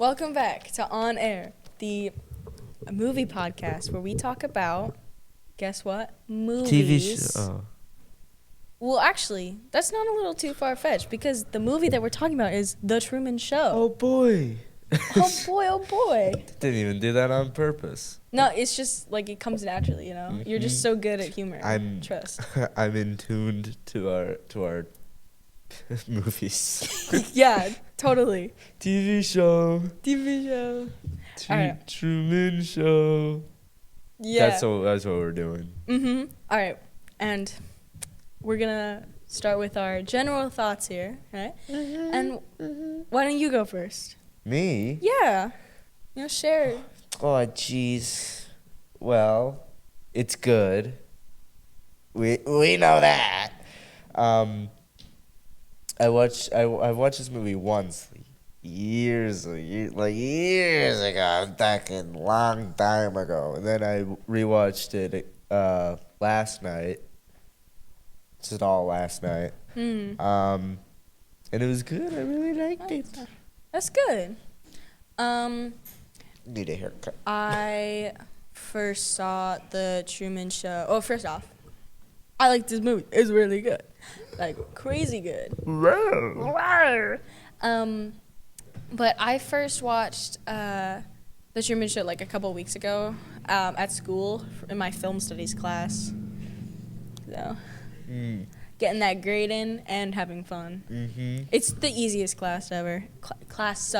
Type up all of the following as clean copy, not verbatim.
Welcome back to On Air, the movie podcast where we talk about, guess what? Movies. TV show. Well, actually, that's not a little too far-fetched because the movie that we're talking about is The Truman Show. Oh boy. Oh boy. Didn't even do that on purpose. No, it's just like it comes naturally, you know? Mm-hmm. You're just so good at humor. Trust. I'm in tuned to our movies. Yeah, totally. TV show. All right. Truman Show. Yeah. That's what we're doing. Mm-hmm. All right. And we're going to start with our general thoughts here, right? Mm-hmm. And why don't you go first? Me? Yeah. Share. Oh, jeez. Well, it's good. We know that. I watched this movie once, years ago, back a long time ago, and then I rewatched it last night. Just all last night. And it was good. I really liked it. That's good. Need a haircut. I first saw The Truman Show. Oh, first off, I like this movie. It's really good. Like, crazy good. Wow. But I first watched The Truman Show like a couple weeks ago at school in my film studies class. So, getting that grade in and having fun. Mm-hmm. It's the easiest class ever. Classed?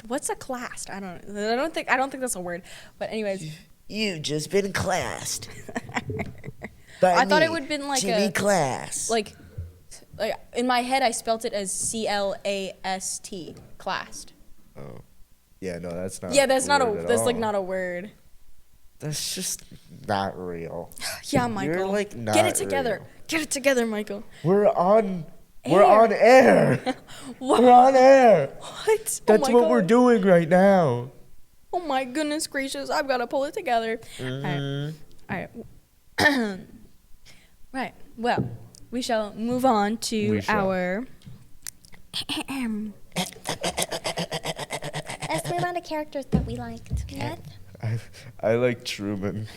What's a classed? I don't think that's a word. But anyways, You've just been classed. I thought it would have been like Jimmy Class. like in my head I spelt it as C-L-A-S-T, classed. Oh, yeah, no, that's not. Yeah, that's not word a at that's all. like not a word. That's just not real. Yeah, Michael. You're like not Get it together. real. Get it together, Michael. We're on Air. air. What? We're on air. What? That's what we're doing right now. Oh my goodness gracious! I've got to pull it together. Mm-hmm. All right. Right. Well, we shall move on to our. Let's move on to characters that we liked. Yes? I like Truman.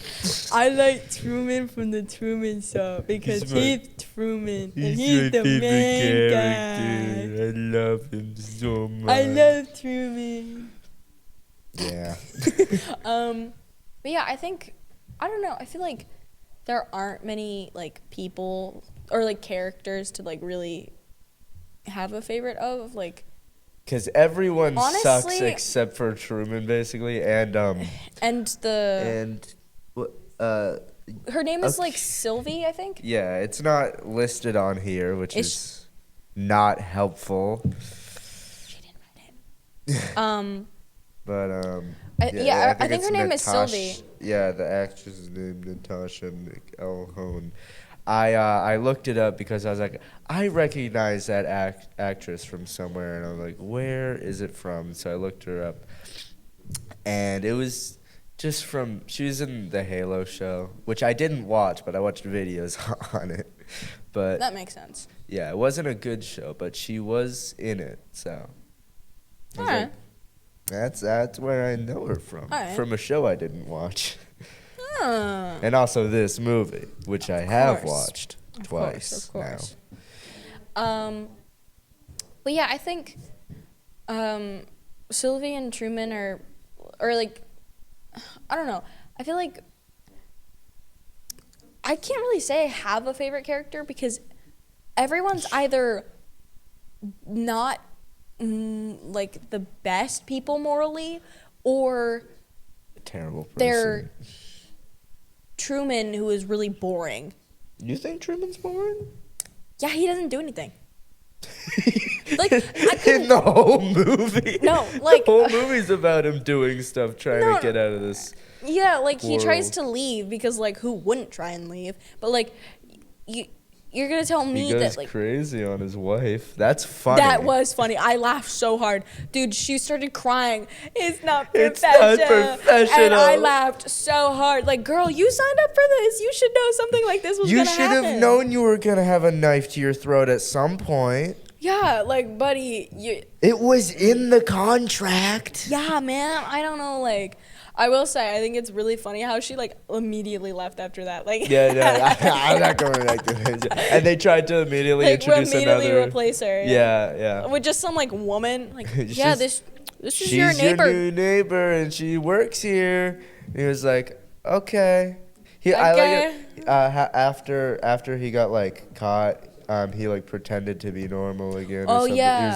I like Truman from the Truman Show because he's Truman and he's the main guy. I love him so much. I love Truman. Yeah. But yeah, I don't know. I feel like there aren't many like people or like characters to like really have a favorite of like. Because everyone sucks Honestly- except for Truman, basically, and her name is like okay. Sylvie, I think. Yeah, it's not listed on here, which It's- is not helpful. She didn't write it. But I think her name is Sylvie. Yeah, the actress is named Natasha McElhone. I looked it up because I was like, I recognize that actress from somewhere, and I was like, where is it from? So I looked her up, and it was just from. She was in the Halo show, which I didn't watch, but I watched videos on it. But That makes sense. yeah, it wasn't a good show, but she was in it, so. I was Alright. like, that's where I know her from. Alright. From a show I didn't watch. Huh. And also this movie, which I have watched twice Of course. now. But yeah, I think Sylvie and Truman are like, I don't know. I feel like I can't really say I have a favorite character because everyone's either not like the best people morally or Terrible person. they're Truman, who is really boring. You think Truman's boring? Yeah, he doesn't do anything. In the whole movie? No, like- The whole movie's about him doing stuff, trying No, to get out of this. Yeah, like he tries World. to leave because like who wouldn't try and leave? But like you're gonna tell He me goes that like crazy on his wife. That's funny. that was funny. I laughed so hard, dude. She started crying. It's not It's professional. not professional. And I laughed so hard. Like, girl, you signed up for this. You should know something like this was You gonna should happen. have known you were going to have a knife to your throat at some point. Yeah, like, buddy, It was in the contract. yeah, man. I don't know, like, I will say, I think it's really funny how she, like, immediately left after that. Like, Yeah, I'm not going back to it. And they tried to immediately like, introduce immediately another. replace her. Yeah. With just some, like, woman. Like, She's- yeah, this is She's your neighbor. new neighbor, and she works here. And he was like, okay. Okay. After he got like caught, he like pretended to be normal again. Oh, or something. yeah.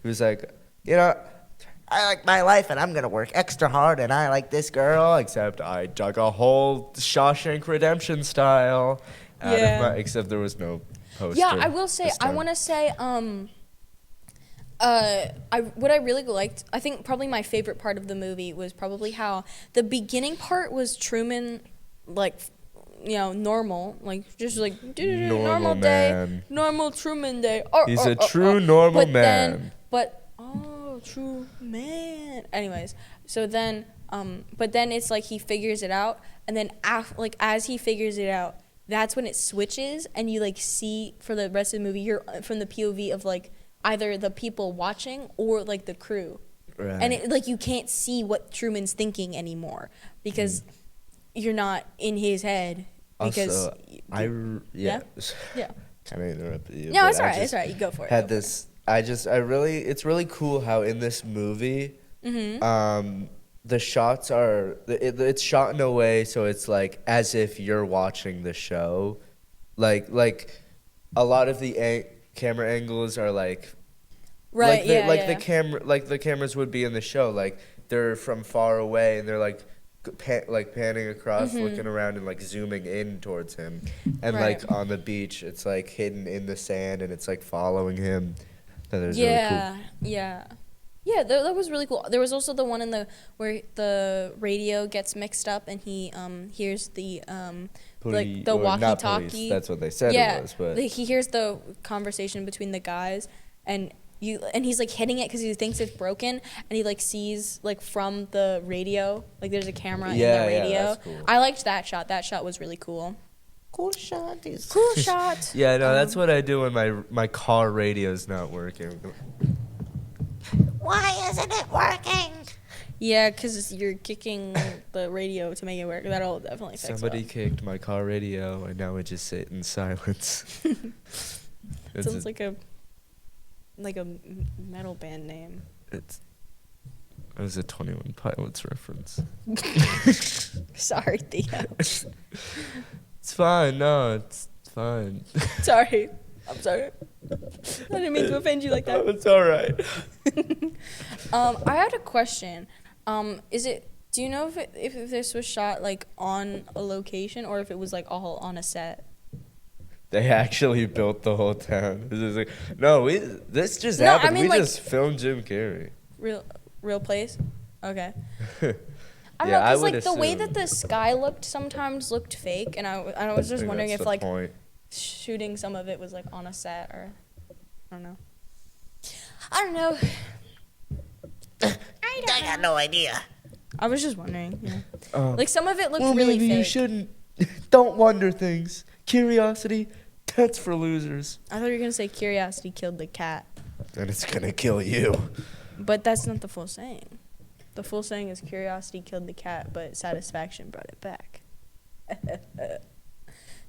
He was like, you know, I like my life, and I'm gonna work extra hard, and I like this girl. Except I dug a hole Shawshank Redemption style. Yeah. Except there was no poster. Yeah, I will say, this I time. want to say, what I really liked, I think probably my favorite part of the movie was probably how the beginning part was Truman, like, you know, normal, like, just like, normal day, man. normal Truman day. He's a true normal man. True man. Anyways, so then, but then it's like he figures it out, and then as he figures it out, that's when it switches, and you like see for the rest of the movie, you're from the POV of like either the people watching or like the crew, Right. and it, like you can't see what Truman's thinking anymore because you're not in his head. Because Also, yeah. Kind of interrupted you. No, but it's I alright. just It's alright. You go for it. Had this. It's really cool how in this movie, the shots are it's shot in a way so it's like as if you're watching the show, like a lot of the camera angles are like Right. the cameras would be in the show, like they're from far away and they're like panning across, looking around and like zooming in towards him, and Right. like on the beach it's like hidden in the sand and it's like following him. That was really Yeah, that was really cool. There was also the one where the radio gets mixed up and he hears the like the walkie-talkie. That's what they said Yeah, it was, but he hears the conversation between the guys, and he's like hitting it because he thinks it's broken, and he like sees like from the radio, like there's a camera in the radio. that's cool. I liked that shot. That shot was really cool. Cool shot. Cool shot. Yeah, no, that's what I do when my car radio's not working. Why isn't it working? Yeah, because you're kicking the radio to make it work. That'll definitely fix Somebody it. kicked my car radio, and now we just sit in silence. Sounds like a metal band name. It was a 21 Pilots reference. Sorry, Theo. It's fine. No, it's fine. Sorry. I'm sorry. I didn't mean to offend you like that. It's all right. I had a question. Do you know if this was shot like on a location or if it was like all on a set? They actually built the whole town. This is like, this just No, I happened. mean, We like- just filmed Jim Carrey. Real place? Okay. I don't Yeah, know, I because would like the way that assume. the sky sometimes looked fake, and I was just think wondering that's if the like point. shooting some of it was like on a set or I don't know. I don't know. I got no idea. I was just wondering. Yeah. Um, Like some of it looked well, really maybe fake. you shouldn't. Don't wonder things. Curiosity, that's for losers. I thought you were gonna say curiosity killed the cat, And it's gonna kill you. but that's not the full saying. The full saying is curiosity killed the cat, but satisfaction brought it back.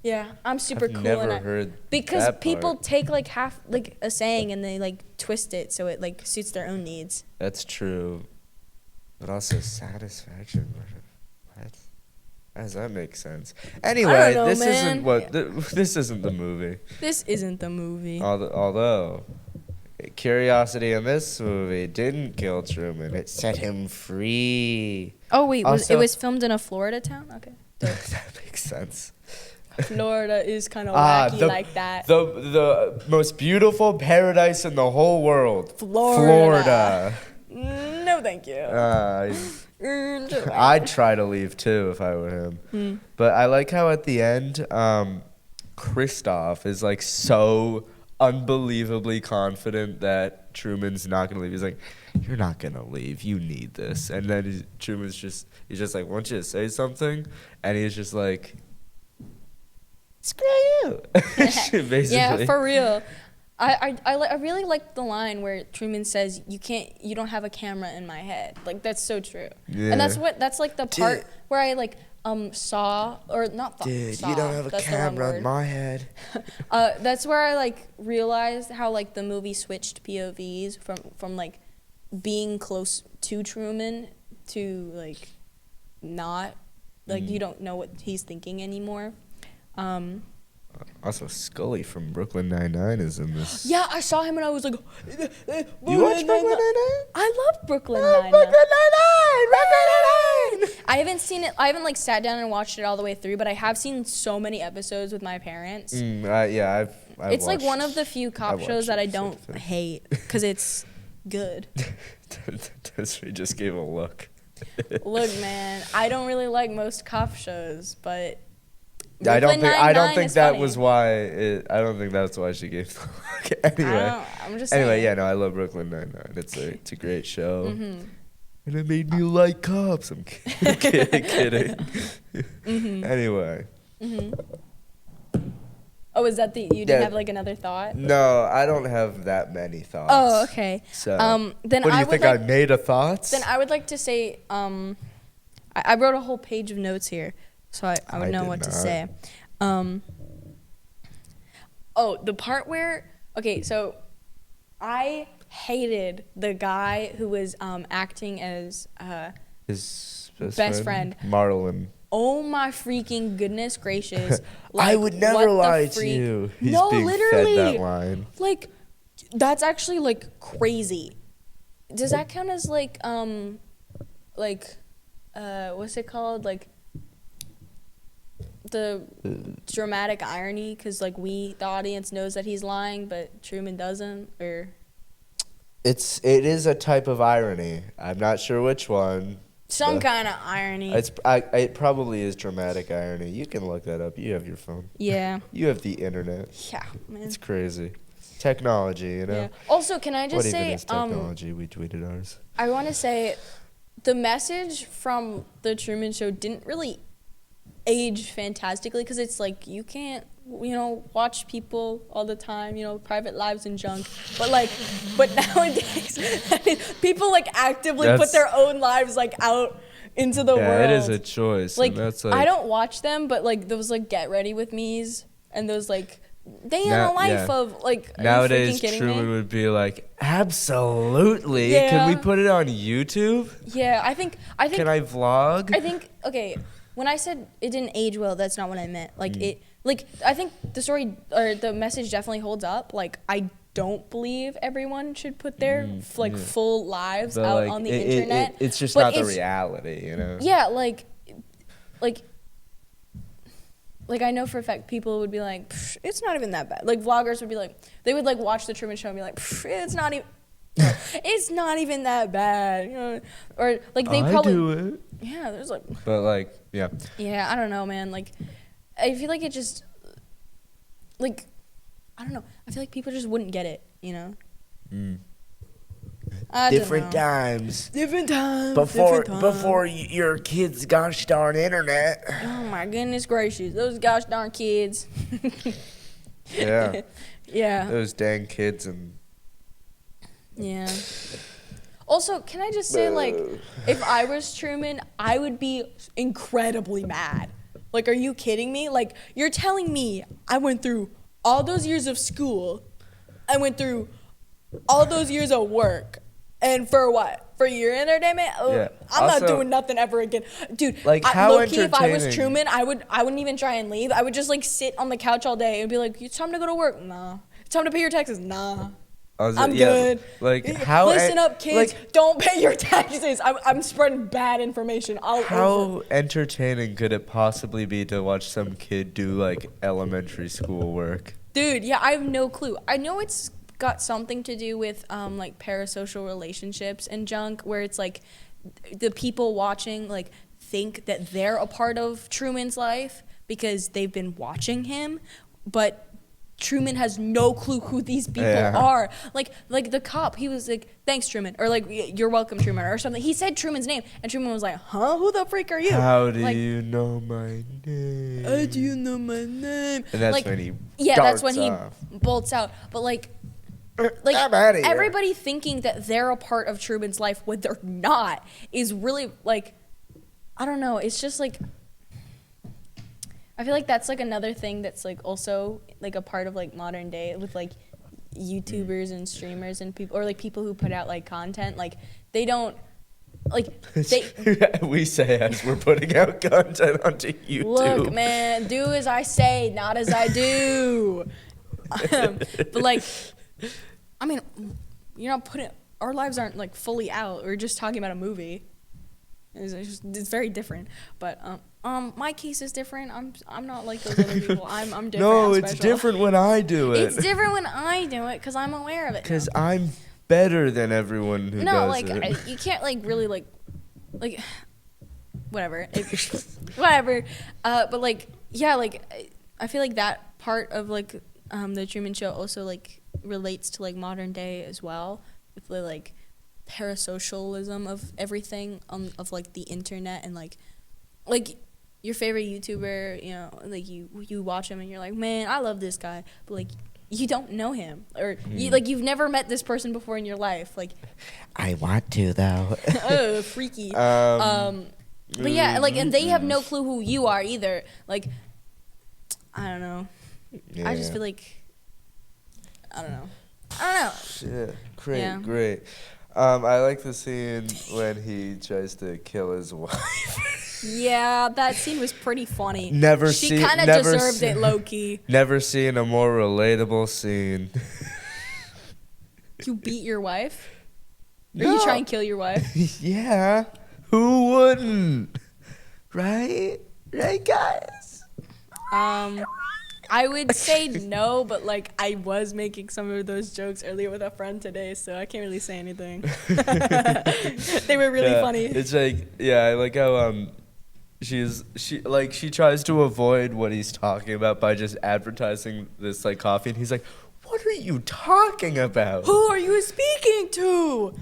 Yeah, I'm super I've cool, never and I, heard because that people part. take like half like a saying and they like twist it so it like suits their own needs. That's true. But also satisfaction. What? How does that make sense? Anyway, know, this man. isn't what this isn't the movie. This isn't the movie. Although curiosity in this movie didn't kill Truman. It set him free. Oh wait, it Also- was filmed in a Florida town? Okay. That makes sense. Florida is kind of Ah, wacky the- like that. The most beautiful paradise in the whole world. Florida. Florida. No, thank you. I'd try to leave too if I were him. But I like how at the end, Kristoff is like so unbelievably confident that Truman's not gonna leave. He's like, "You're not gonna leave. You need this." And then Truman's he's just like, "Want you to say something?" And he's just like, "Screw you." Basically. Yeah, for real. I really like the line where Truman says, you don't have a camera in my head. Like, that's so true. Yeah. And that's like the part Dude. where I like saw, or not thought, Dude, saw, you don't have a that's the wrong camera in word. my head. That's where I like realized how like the movie switched POVs from like being close to Truman to like not, like you don't know what he's thinking anymore. Also, Scully from Brooklyn Nine-Nine is in this. Yeah, I saw him and I was like, You watch Brooklyn Nine-Nine? I love Brooklyn Oh, Nine-Nine. Brooklyn Nine-Nine! Brooklyn Nine-Nine! I haven't seen it. I haven't like sat down and watched it all the way through, but I have seen so many episodes with my parents. Yeah, I've It's like watched- one of the few cop I've shows that I watched don't everything. hate because it's good. Desiree just gave a look. Look, man, I don't really like most cop shows, but I don't Brooklyn think Nine-Nine that is funny. was why. I don't think that's why she gave the look. Anyway, I'm just anyway, saying. yeah, no, I love Brooklyn Nine-Nine. It's a great show, Mm-hmm. and it made me like cops. I'm kidding. Anyway, Oh, is that you didn't Yeah. have like another thought? no, I don't have that many thoughts. Oh, okay. So, Then what do I you would think? like, I made a thoughts? Then I would like to say, I wrote a whole page of notes here, so I would I know did what to not. say. The part where, okay, so I hated the guy who was acting as, His best friend. Marlon. oh my freaking goodness gracious. I like, would never what the lie to freak? you. He's No, being literally. fed that line. Like, that's actually like crazy. Does that count as like what's it called? Like the dramatic irony? Because like the audience knows that he's lying, but Truman doesn't, or It is a type of irony. I'm not sure which one. some The- kind of irony. It probably is dramatic irony. You can look that up. You have your phone. Yeah. You have the internet. Yeah, man. It's crazy. Technology, you know. Yeah. Also, can I What just even say, is technology? We tweeted ours. I want to say, the message from the Truman Show didn't really age fantastically because it's like you can't, watch people all the time, private lives and junk. But nowadays, people like actively put That's- their own lives like out into the world. Yeah, it is a choice. Like, and that's like I don't watch them, but like those like Get Ready With Me's and those like day in Now- a life yeah. of like. Are nowadays you freaking kidding Truman me? would be like, absolutely. Yeah. Can we put it on YouTube? Yeah, I think. Can I vlog? I think, okay, when I said it didn't age well, that's not what I meant. Like, I think the story or the message definitely holds up. Like, I don't believe everyone should put their, full lives But, out like, on the it- internet. it's just But not the reality, you know? Yeah, like, I know for a fact people would be like, "Psh, it's not even that bad. Like, vloggers would be like, they would, like, watch the Truman Show and be like, "Psh, it's not even... it's not even that bad, or like they probably do it. yeah. There's like But like, yeah. yeah, I don't know, man. Like, I feel like it just, like, I don't know. I feel like people just wouldn't get it, I don't Different know. times. Different times. Before different times. your kids' gosh darn internet. Oh my goodness gracious, those gosh darn kids. Yeah. Yeah. Those dang kids and Yeah. Also, can I just say, like, if I was Truman, I would be incredibly mad. Like, are you kidding me? Like, you're telling me I went through all those years of school, I went through all those years of work, and for what? For your entertainment? Oh, Yeah. I'm not Also- doing nothing ever again. Dude, Like, how low-key, if I was entertaining- Truman, I wouldn't even try and leave. I would just, like, sit on the couch all day and be like, it's time to go to work. Nah. It's time to pay your taxes. Nah. I'm good. Like how Listen up, kids. Like, don't pay your taxes. I'm spreading bad information all over. how entertaining could it possibly be to watch some kid do like elementary school work? Dude, yeah, I have no clue. I know it's got something to do with like parasocial relationships and junk, where it's like the people watching like think that they're a part of Truman's life because they've been watching him, but Truman has no clue who these people Yeah. are. Like the cop, he was like, "Thanks, Truman," or like, "You're welcome, Truman," or something. He said Truman's name, and Truman was like, "Huh? Who the freak are you?" How do Like, you know my name? How do you know my name? And that's Like, when he yeah, that's when darts he off. bolts out. But like, like I'm outta here. everybody thinking that they're a part of Truman's life when they're not is really like, I don't know. It's just like, I feel like that's like another thing that's like also like a part of like modern day with like YouTubers and streamers and people, or like people who put out like content. Like they don't like we say as we're putting out content onto YouTube. Look, man, do as I say, not as I do. But like, I mean, you're not putting, our lives aren't like fully out. We're just talking about a movie. It's very different. But my case is different. I'm not like those other people. I'm different. No, I'm it's special. different when I do it. It's different when I do it because I'm aware of it. Because I'm better than everyone who does like it. you can't like really like whatever. Whatever. But like yeah, like I feel like that part of like the Truman Show also like relates to like modern day as well, with the like parasocialism of everything of like the internet, and like your favorite YouTuber, you know, like you watch him and you're like, man, I love this guy, but like you don't know him, or you've never met this person before in your life. Like, I want to though. oh, freaky. But yeah, like, and they have no clue who you are either. Like, I don't know. Yeah. I just feel like, I don't know. Shit. Great, Yeah. great. I like the scene when he tries to kill his wife. Yeah, that scene was pretty funny. She kind of never deserved se- it, low-key. Never seen a more relatable scene. You beat your wife? Or No. you try and kill your wife? Yeah. Who wouldn't? Right? Right, guys? I would say no, but like I was making some of those jokes earlier with a friend today, so I can't really say anything. They were really funny. It's like, yeah, I like how she tries to avoid what he's talking about by just advertising this like coffee, and he's like, "What are you talking about? Who are you speaking to,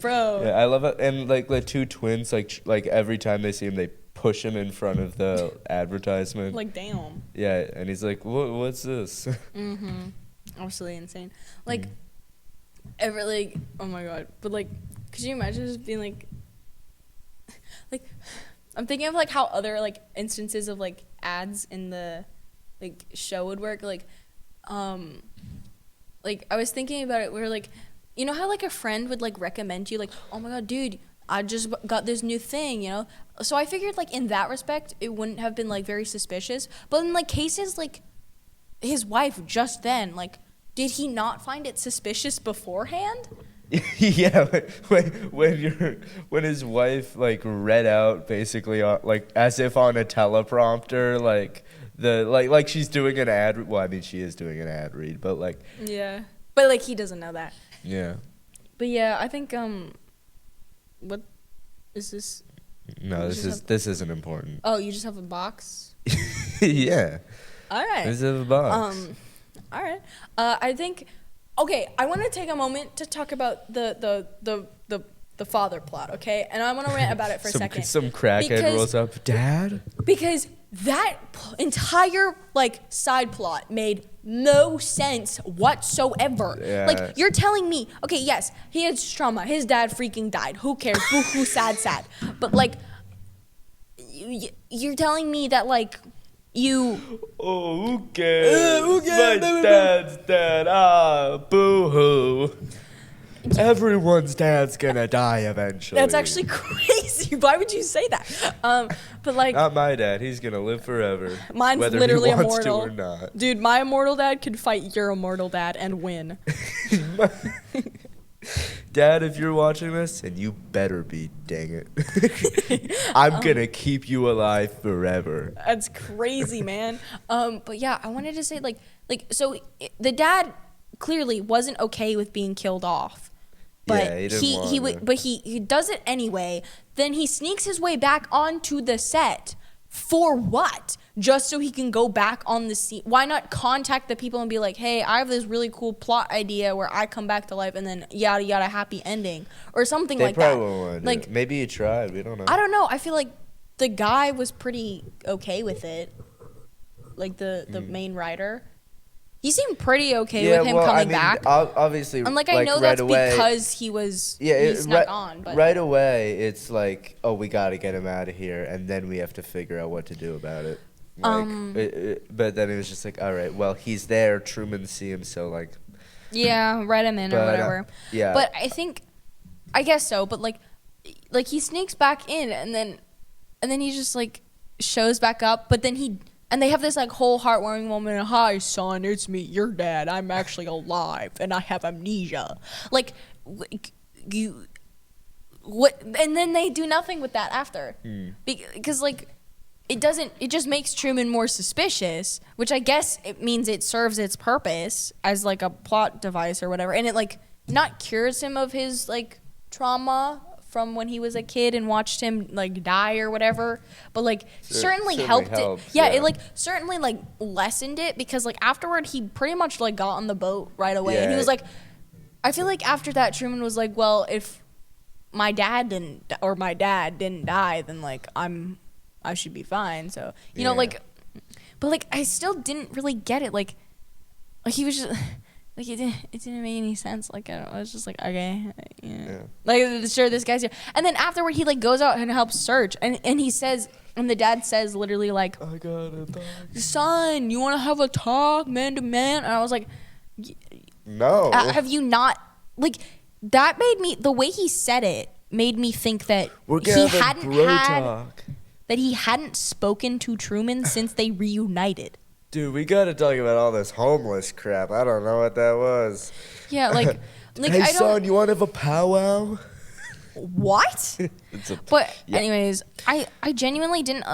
bro?" Yeah, I love it. And like the two twins, like every time they see him, they push him in front of the advertisement. Like, damn. Yeah, and he's like, "What's this?" Absolutely insane. Like, ever like, oh my god. But like, could you imagine just being like, I'm thinking of like how other like instances of like ads in the like show would work. Like I was thinking about it where like, you know how like a friend would like recommend you like, oh my god, dude, I just got this new thing, you know? So I figured like in that respect it wouldn't have been like very suspicious. But in like cases like his wife just then, like, did he not find it suspicious beforehand? Yeah, when his wife like read out basically like as if on a teleprompter, like like she's doing an ad. Well, I mean she is doing an ad read, but like Yeah. But like he doesn't know that. yeah. But yeah, I think what is this? No, this isn't important. Oh, you just have a box? Yeah. All right. This is a box. All right. I think. Okay, I want to take a moment to talk about the father plot. Okay, and I want to rant about it for a second. Some crackhead rolls up, Dad. Because that entire like side plot made no sense whatsoever. Yeah. Like, you're telling me, okay, yes, he has trauma. His dad freaking died. Who cares? Boo-hoo, sad. But like, you're telling me that like you. Oh, who cares? My dad's dead. Ah, boo-hoo. Everyone's dad's gonna die eventually. That's actually crazy. Why would you say that? But like, not my dad. He's gonna live forever. Mine's whether literally he wants immortal. to or not. Dude, my immortal dad could fight your immortal dad and win. Dad, if you're watching this, and you better be, dang it. I'm gonna keep you alive forever. That's crazy, man. But yeah, I wanted to say so the dad clearly wasn't okay with being killed off. But yeah, he didn't want to. But he does it anyway. Then he sneaks his way back onto the set. For what? Just so he can go back on the scene. Why not contact the people and be like, hey, I have this really cool plot idea where I come back to life and then yada yada happy ending or something like that. They probably won't want to. Like, maybe he tried. We don't know. I don't know. I feel like the guy was pretty okay with it. Like the main writer. He seemed pretty okay with him coming back. Obviously, And like I know right that's away, because he snuck on. But right away, it's like, oh, we got to get him out of here, and then we have to figure out what to do about it. Like, but then it was just like, all right, well, he's there. Truman see him, so like, yeah, write him in or whatever. Yeah. But I guess so. But like he sneaks back in, and then he just like shows back up. But then and they have this like whole heartwarming moment. Hi, son, it's me, your dad. I'm actually alive, and I have amnesia. Like, you, what? And then they do nothing with that after, because like, it doesn't. It just makes Truman more suspicious, which I guess it means it serves its purpose as like a plot device or whatever, and it like not cures him of his like trauma from when he was a kid and watched him like die or whatever, but like certainly helped it. Yeah, it like certainly like lessened it, because like afterward he pretty much like got on the boat right away. And he was like, I feel like after that Truman was like, well, if my dad didn't die, then like I should be fine. So you know, like, but like I still didn't really get it. Like he was just. Like, it didn't make any sense. Like, I was just like, okay, yeah. Like, sure, this guy's here. And then afterward, he, like, goes out and helps search. And he says, and the dad says literally, like, I gotta talk. Son, you want to have a talk, man to man? And I was like, no. Have you not? Like, that made me, the way he said it made me think that he hadn't spoken to Truman since they reunited. Dude, we gotta talk about all this homeless crap. I don't know what that was. Yeah, like hey, son, you want to have a powwow? What? Anyways, I genuinely didn't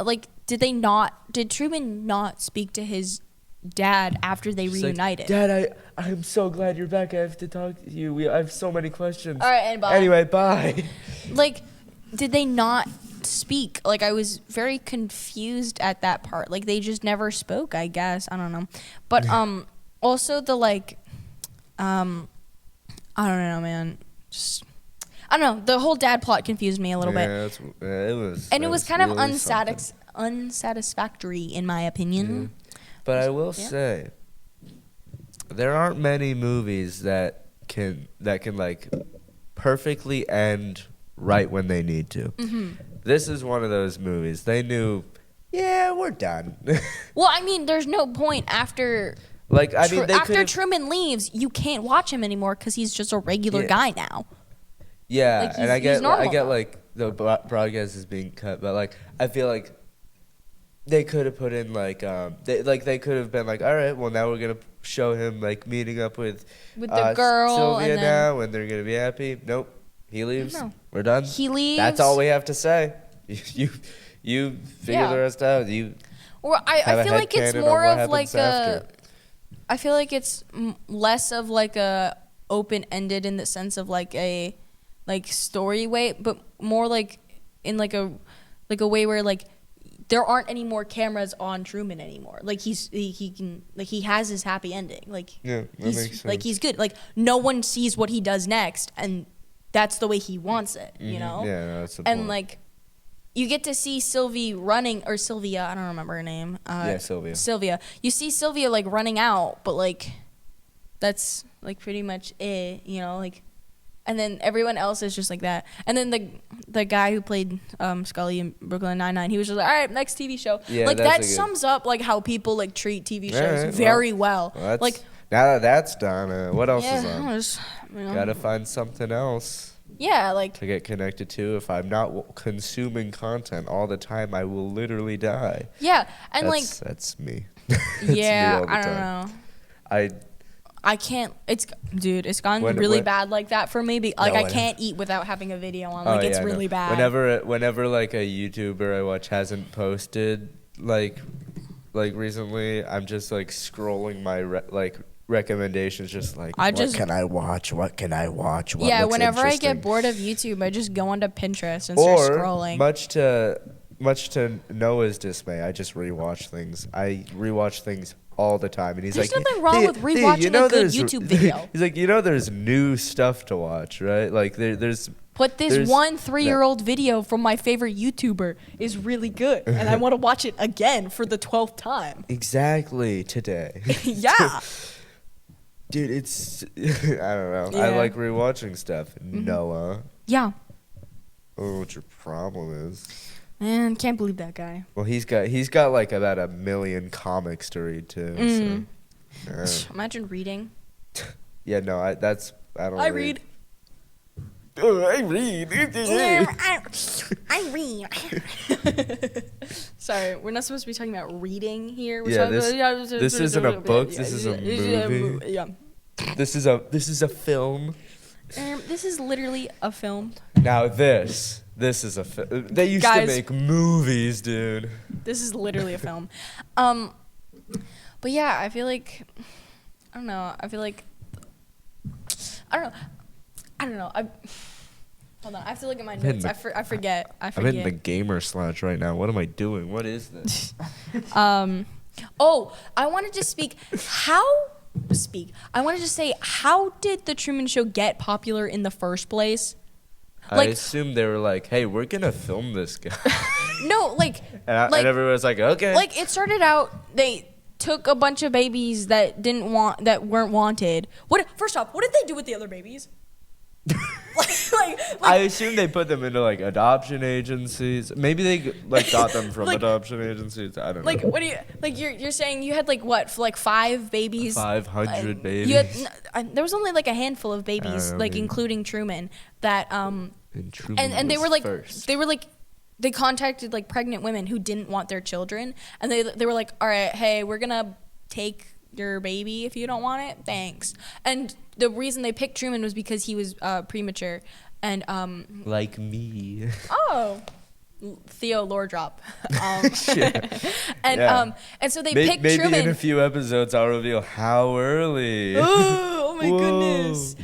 did Truman not speak to his dad after they reunited? Like, Dad, I'm so glad you're back. I have to talk to you. I have so many questions. All right, and bye. Anyway, bye. Like, did they not speak? Like, I was very confused at that part. Like, they just never spoke, I guess. I don't know. But also the like I don't know, man. Just I don't know. The whole dad plot confused me a little bit. It was. And it was kind really of unsatisfactory in my opinion. But I will say, there aren't many movies that can like perfectly end right when they need to. Mm-hmm. This is one of those movies. They knew, we're done. Well, I mean, there's no point after. Like, I mean, after Truman leaves, you can't watch him anymore because he's just a regular guy now. Yeah, like, and I get like the broadcast is being cut, but like I feel like they could have put in like they could have been like, all right, well now we're gonna show him like meeting up with the girl Sylvia and now, and they're gonna be happy. Nope, he leaves. No. We're done. He leaves. That's all we have to say. You figure the rest out. Or I feel like it's more of like I feel like it's less of like a open-ended in the sense of like a story way, but more like in like a way where like there aren't any more cameras on Truman anymore. Like he can like he has his happy ending. Like that makes sense. Like he's good. Like no one sees what he does next, and that's the way he wants it. Mm-hmm. You know. Yeah, no, that's the and point. like you get to see Sylvie running, or Sylvia, I don't remember her name. Sylvia. You see Sylvia like running out, but like that's like pretty much it. You know, like. And then everyone else is just like that. And then the guy who played Scully in Brooklyn Nine-Nine, he was just like, all right, next TV show. Yeah, like that sums up like how people like treat TV shows very well. Like now that that's done, what else is on? Gotta find something else. Yeah, like to get connected to. If I'm not consuming content all the time, I will literally die. Yeah, and that's me. Yeah, I don't know. I can't. It's gone really bad like that for me. I can't eat without having a video on. Like it's really bad. Whenever like a YouTuber I watch hasn't posted like recently, I'm just like scrolling my recommendations, just like what can I watch? What can I watch? What yeah, looks whenever I get bored of YouTube, I just go onto Pinterest and start scrolling. Much to Noah's dismay, I just rewatch things. I rewatch things all the time, and he's there's like, nothing wrong with rewatching a good YouTube video. He's like, there's new stuff to watch, right? Like there's. But this 3-year-old video from my favorite YouTuber is really good, and I want to watch it again for the 12th time. Exactly today. Yeah. Dude, it's I don't know. I Yeah. like rewatching stuff. Noah. Yeah. I don't know what your problem is. Man, can't believe that guy. Well, he's got like about 1 million comics to read too. So, Imagine reading. yeah, no, I don't. I read. Oh, I read. I read. Sorry, we're not supposed to be talking about reading here. We're Yeah, talking about, this isn't a book, this is a movie. Yeah. This is a film. This is literally a film. Now this is a film. They used Guys. to make movies, dude. This is literally a film. But yeah, I feel like I don't know. I don't know. Hold on. I have to look at my notes. I forget. I'm in the gamer slouch right now. What am I doing? What is this? Oh, I wanted to I wanted to say, how did the Truman Show get popular in the first place? I assume they were like, "Hey, we're gonna film this guy." No, and everyone was like, "Okay." Like it started out, they took a bunch of babies that weren't wanted. First off, what did they do with the other babies? I assume they put them into like adoption agencies. Maybe they got them from adoption agencies. I don't know. What do you you're saying you had what 5 babies? 500 babies. There was only a handful of babies, including Truman, that And Truman and they was were first. they contacted pregnant women who didn't want their children, and they were like, all right, hey, we're gonna take your baby if you don't want it, thanks. And the reason they picked Truman was because he was premature, and like me. oh, Theo lore drop. And Yeah. and so they Maybe picked Truman. in a few episodes I'll reveal how early. Oh my Whoa. goodness.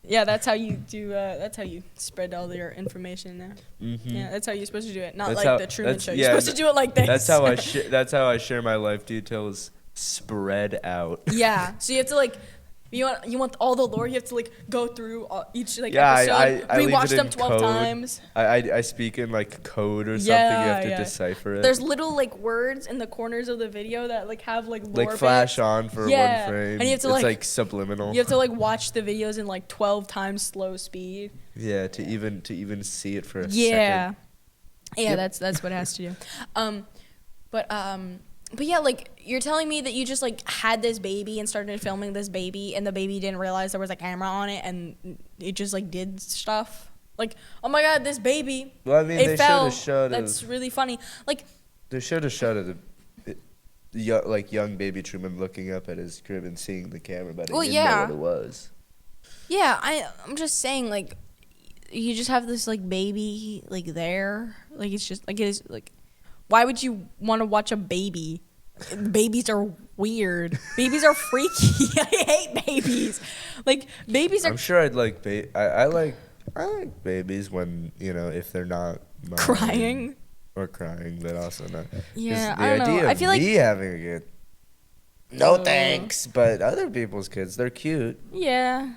Yeah, that's how you do. That's how you spread all your information now. Mm-hmm. Yeah, that's how you're supposed to do it. Not That's like how- the Truman that's- Show. yeah, You're supposed to do it like this. That's how I share my life details spread out. Yeah. So you have to you want all the lore. You have to go through each Yeah, episode, I leave rewatch it them in 12 code. times. I speak in code or something. Yeah, You have to yeah. decipher it. There's little words in the corners of the video that have lore flash bits. on for Yeah. one frame. And you have to, it's subliminal. You have to watch the videos in 12 times slow speed. Yeah, to even see it for a Yeah. second. Yeah, Yep. that's what it has to do. But yeah, you're telling me that you just had this baby and started filming this baby, and the baby didn't realize there was a camera on it, and it just did stuff. Oh my god, this baby. Well, I mean, it they fell. showed That's really funny. They showed a shot of the young baby Truman looking up at his crib and seeing the camera, but he didn't know what it was. Yeah, I'm just saying you just have this baby there, it's just it is why would you want to watch a baby? Babies are weird. Babies are freaky. I hate babies. Babies are I'm sure I'd like I like babies when if they're not mine crying. or crying, but also not. 'Cause Yeah, the I don't know. idea I of feel me having a kid. No thanks, but other people's kids, they're cute. Yeah,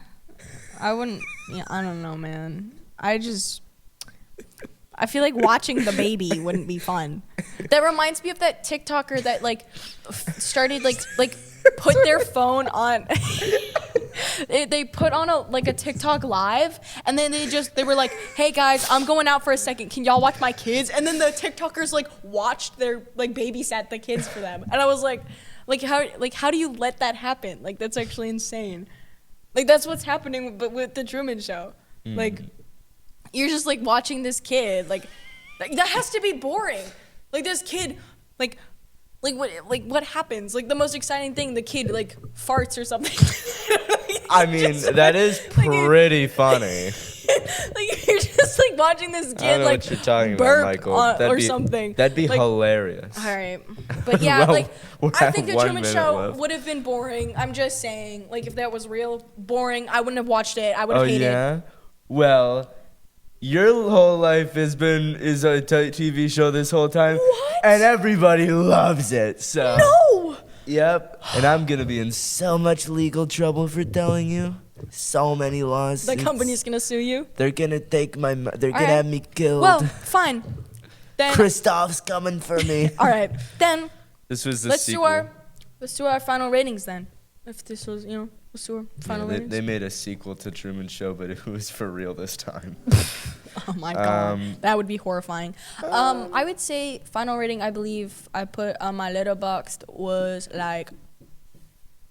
I wouldn't. Yeah, I don't know, man. I feel like watching the baby wouldn't be fun. That reminds me of that TikToker that started put their phone on. They put on a TikTok live, and then they were like, "Hey guys, I'm going out for a second. Can y'all watch my kids?" And then the TikTokers watched their babysat the kids for them, and I was like how do you let that happen? That's actually insane. That's what's happening with the Truman Show. You're just watching this kid that has to be boring. This kid what happens? The most exciting thing, the kid farts or something. I mean, that is pretty funny. You're just watching this kid I don't know what you're talking about, burp Michael. or something. That'd be hilarious. All right, but yeah, Well, we I have think the 1 Truman minute Show left. would have been boring. I'm just saying, if that was real boring, I wouldn't have watched it. I would Oh have hated it. yeah? Well, your whole life is a TV show this whole time. What? And everybody loves it. So No. Yep. And I'm gonna be in so much legal trouble for telling you. So many lawsuits. The company's gonna sue you. They're gonna take they're gonna right. have me killed. Well, fine. Then Kristoff's coming for me. all right. Then This was the let's sequel. do our final ratings then. if this was, what's your Yeah, final ratings? they made a sequel to Truman Show, but it was for real this time. Oh my god, that would be horrifying. I would say final rating. I believe I put on my Letterboxd was like,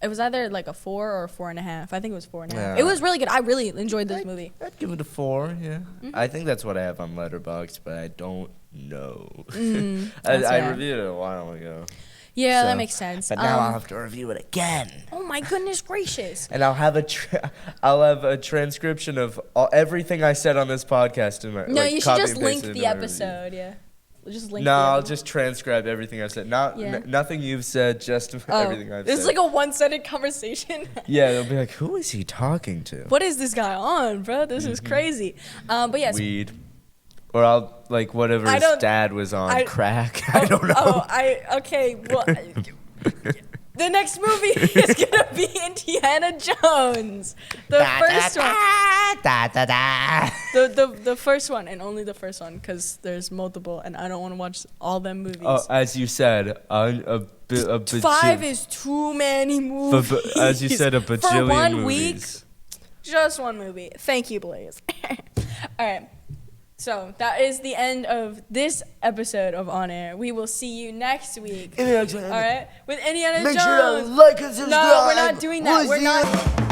it was either like a 4 or a 4.5. I think it was 4.5. Yeah. It was really good. I really enjoyed this movie. I'd give it a 4. Yeah, Mm-hmm. I think that's what I have on Letterboxd, but I don't know. That's I fair. reviewed it a while ago. Yeah, So- that makes sense. But now I'll have to review it again. Oh my goodness gracious. And I'll have a transcription of everything I said on this podcast in my. No, like, you should copy just and paste link it into the my review. episode. Yeah, we'll just link. No, the I'll episode. just transcribe everything I've said. Not Yeah. nothing you've said, just everything I've It's said. like a one-sided conversation. Yeah, they'll be like, who is he talking to? What is this guy on, bro? This is crazy. But yes. Weed. Or I'll, like, whatever I his don't- dad was on, I- crack. I don't know. Okay. Well, the next movie is gonna be Indiana Jones, the first one. The first one, and only the first one, because there's multiple, and I don't want to watch all them movies. Oh, as you said, a 5 is too many movies. as you said, a bajillion For one movies. week, just one movie. Thank you, Blaze. All right. So that is the end of this episode of On Air. We will see you next week. All right, with Indiana Jones. Make sure to like and subscribe. No, we're not doing that. We'll We're see not. you.